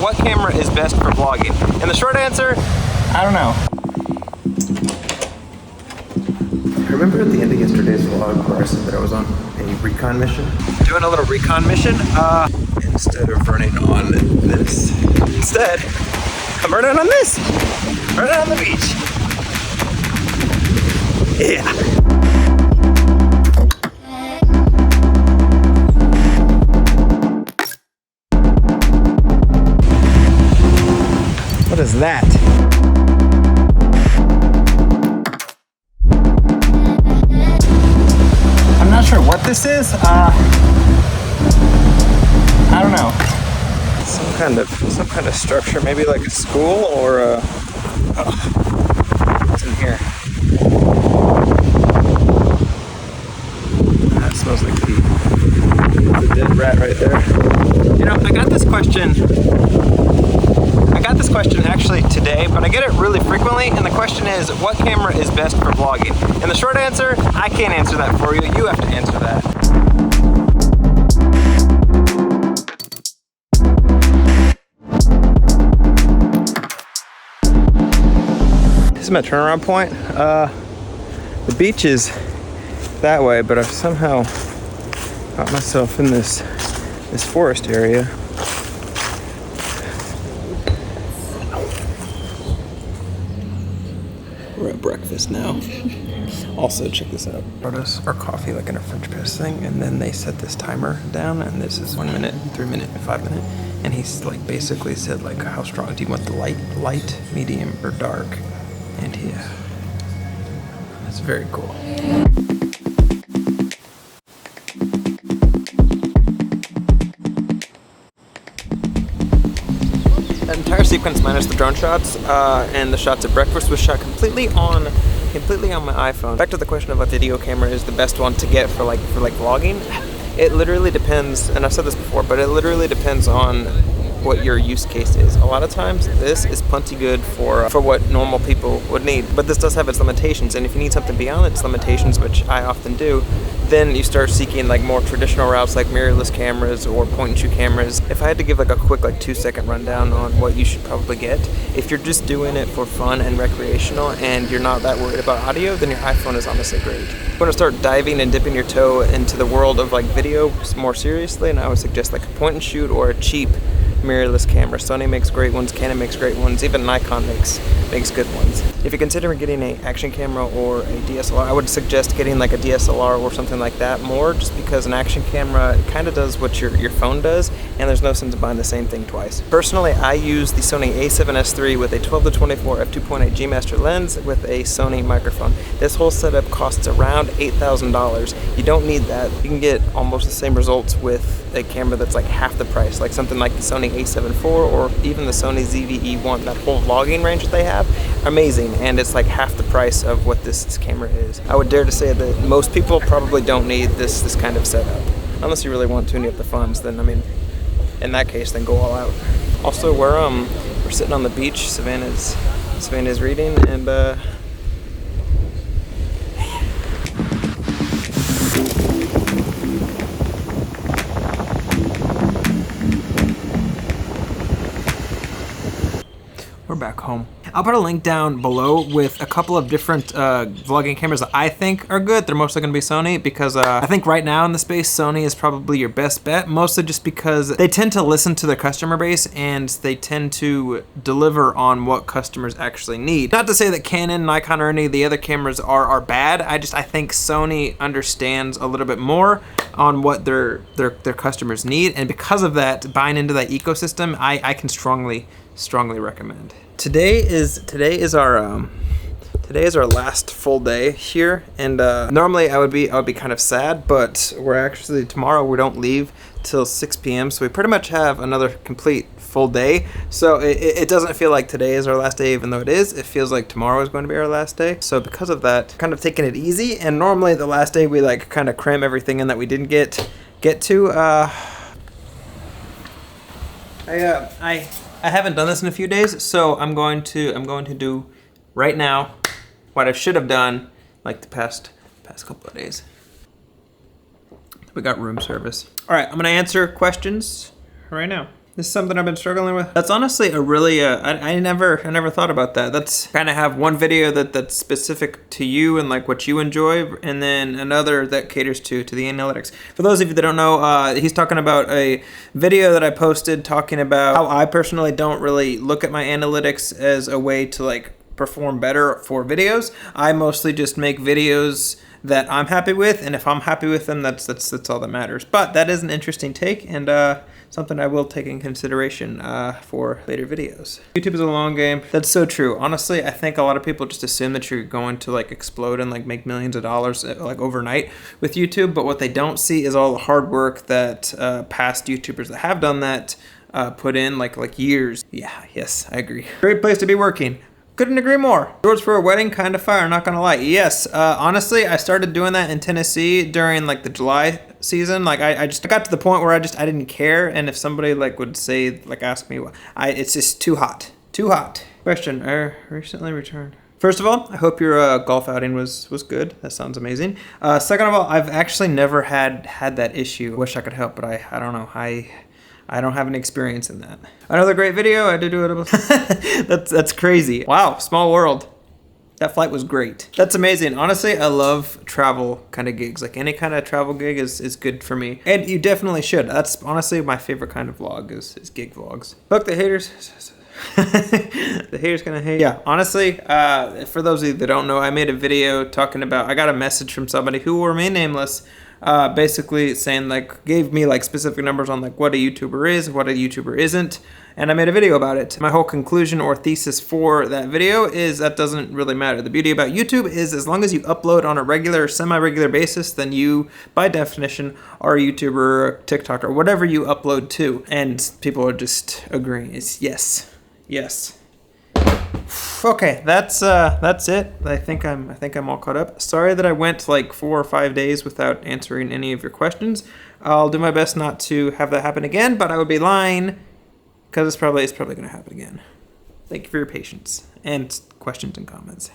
What camera is best for vlogging? And the short answer, I don't know. I remember at the end of yesterday's vlog where I said that I was on a recon mission. Doing a little recon mission. Instead of running on this. Instead, I'm running on this. Running on the beach. Yeah. What is that? I'm not sure what this is. I don't know. Some kind of structure, maybe like a school or what's in here? That smells like pee. There's a dead rat right there. You know, I got this question actually today, but I get it really frequently, and the question is, what camera is best for vlogging? And the short answer, I can't answer that for you. You have to answer that. This is my turnaround point. The beach is that way, but I've somehow got myself in this forest area. We're at breakfast now. Also, check this out. Brought us our coffee like in a French press thing, and then they set this timer down, and this is 1 minute, 3 minute, and 5 minute. And he's like basically said like, how strong do you want the light, medium, or dark? And yeah, that's very cool. That entire sequence minus the drone shots and the shots at breakfast was shot completely on my iPhone. Back to the question of what video camera is the best one to get for vlogging. It literally depends, and I've said this before, but it literally depends on what your use case is. A lot of times this is plenty good for what normal people would need, but this does have its limitations, and if you need something beyond its limitations, which I often do, then you start seeking like more traditional routes like mirrorless cameras or point and shoot cameras. If I had to give like a quick 2-second rundown on what you should probably get, if you're just doing it for fun and recreational and you're not that worried about audio, then your iPhone is honestly great. If you want to start diving and dipping your toe into the world of like video more seriously, and I would suggest like a point and shoot or a cheap mirrorless camera. Sony makes great ones, Canon makes great ones, even Nikon makes good ones. If you're considering getting an action camera or a DSLR, I would suggest getting like a DSLR or something like that more, just because an action camera kind of does what your phone does, and there's no sense in buying the same thing twice. Personally, I use the Sony a7S III with a 12-24 f2.8 G Master lens with a Sony microphone. This whole setup costs around $8,000. You don't need that. You can get almost the same results with a camera that's like half the price, like something like the Sony a7 IV or even the Sony ZV-E1. That whole vlogging range that they have, amazing, and it's like half the price of what this camera is. I would dare to say that most people probably don't need this kind of setup. Unless you really want to tuning up the funds, then I mean, in that case, then go all out. Also, we're sitting on the beach. Savannah's reading, and we're back home. I'll put a link down below with a couple of different vlogging cameras that I think are good. They're mostly gonna be Sony because I think right now in the space, Sony is probably your best bet, mostly just because they tend to listen to their customer base and they tend to deliver on what customers actually need. Not to say that Canon, Nikon, or any of the other cameras are bad. I think Sony understands a little bit more on what their customers need, and because of that, buying into that ecosystem, I can strongly recommend. Today is our last full day here, and normally I would be kind of sad, but tomorrow we don't leave till 6 p.m. so we pretty much have another complete full day. So it doesn't feel like today is our last day, even though it is. It feels like tomorrow is going to be our last day. So because of that, kind of taking it easy, and normally the last day we like kind of cram everything in that we didn't get to. I haven't done this in a few days, so I'm going to do right now what I should have done like the past couple of days. We got room service. All right, I'm gonna answer questions right now. This is something I've been struggling with. That's honestly a really, I never thought about that. That's kind of have one video that's specific to you and like what you enjoy, and then another that caters to the analytics. For those of you that don't know, he's talking about a video that I posted talking about how I personally don't really look at my analytics as a way to like perform better for videos. I mostly just make videos that I'm happy with, and if I'm happy with them, that's all that matters. But that is an interesting take, and something I will take in consideration for later videos. YouTube is a long game. That's so true. Honestly, I think a lot of people just assume that you're going to like explode and like make millions of dollars like overnight with YouTube, but what they don't see is all the hard work that past YouTubers that have done that put in like years. Yeah, yes, I agree. Great place to be working. Couldn't agree more. Shorts for a wedding, kind of fire, not gonna lie. Yes, honestly, I started doing that in Tennessee during like the July season. Like I got to the point where I didn't care, and if somebody like would say, like ask me, it's just too hot. Too hot. Question, I recently returned. First of all, I hope your golf outing was good. That sounds amazing. Second of all, I've actually never had that issue. Wish I could help, but I don't know. I don't have any experience in that. Another great video. I did do it. That's crazy. Wow, small world. That flight was great. That's amazing. Honestly, I love travel kind of gigs. Like any kind of travel gig is good for me. And you definitely should. That's honestly my favorite kind of vlog is gig vlogs. Fuck the haters. The haters gonna hate. Yeah, honestly, for those of you that don't know, I made a video talking about, I got a message from somebody who will remain nameless, basically saying like, gave me like specific numbers on like what a YouTuber is, what a YouTuber isn't, and I made a video about it. My whole conclusion or thesis for that video is that doesn't really matter. The beauty about YouTube is as long as you upload on a regular, semi-regular basis, then you, by definition, are a YouTuber, or TikToker, whatever you upload to, and people are just agreeing. It's yes. Yes. Okay, that's it. I think I'm all caught up. Sorry that I went like 4 or 5 days without answering any of your questions. I'll do my best not to have that happen again, but I would be lying because it's probably going to happen again. Thank you for your patience and questions and comments.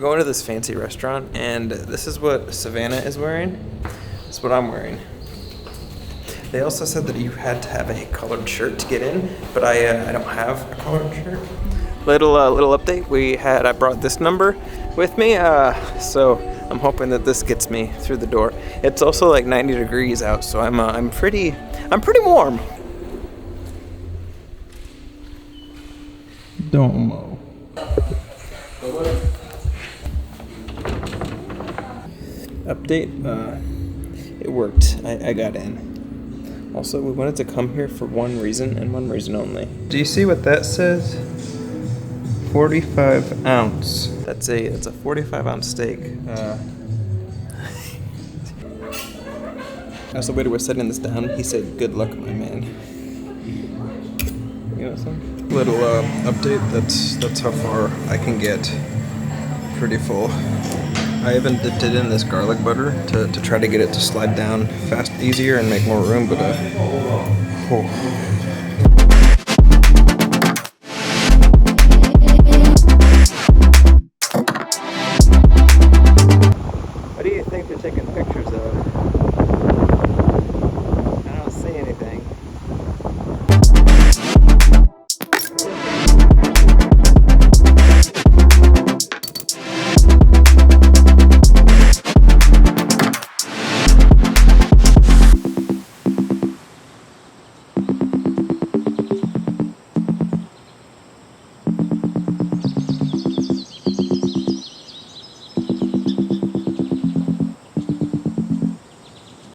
Going to this fancy restaurant, and this is what Savannah is wearing. This is what I'm wearing. They also said that you had to have a colored shirt to get in, but I don't have a colored shirt. Little update. I brought this number with me, so I'm hoping that this gets me through the door. It's also like 90 degrees out, so I'm pretty warm. Domo. Update, it worked. I got in. Also, we wanted to come here for one reason and one reason only. Do you see what that says? 45 ounce. That's a 45 ounce steak. As the waiter was setting this down, he said, "Good luck, my man." You know something? Little update. That's how far I can get. Pretty full. I even dipped it in this garlic butter to try to get it to slide down easier and make more room, but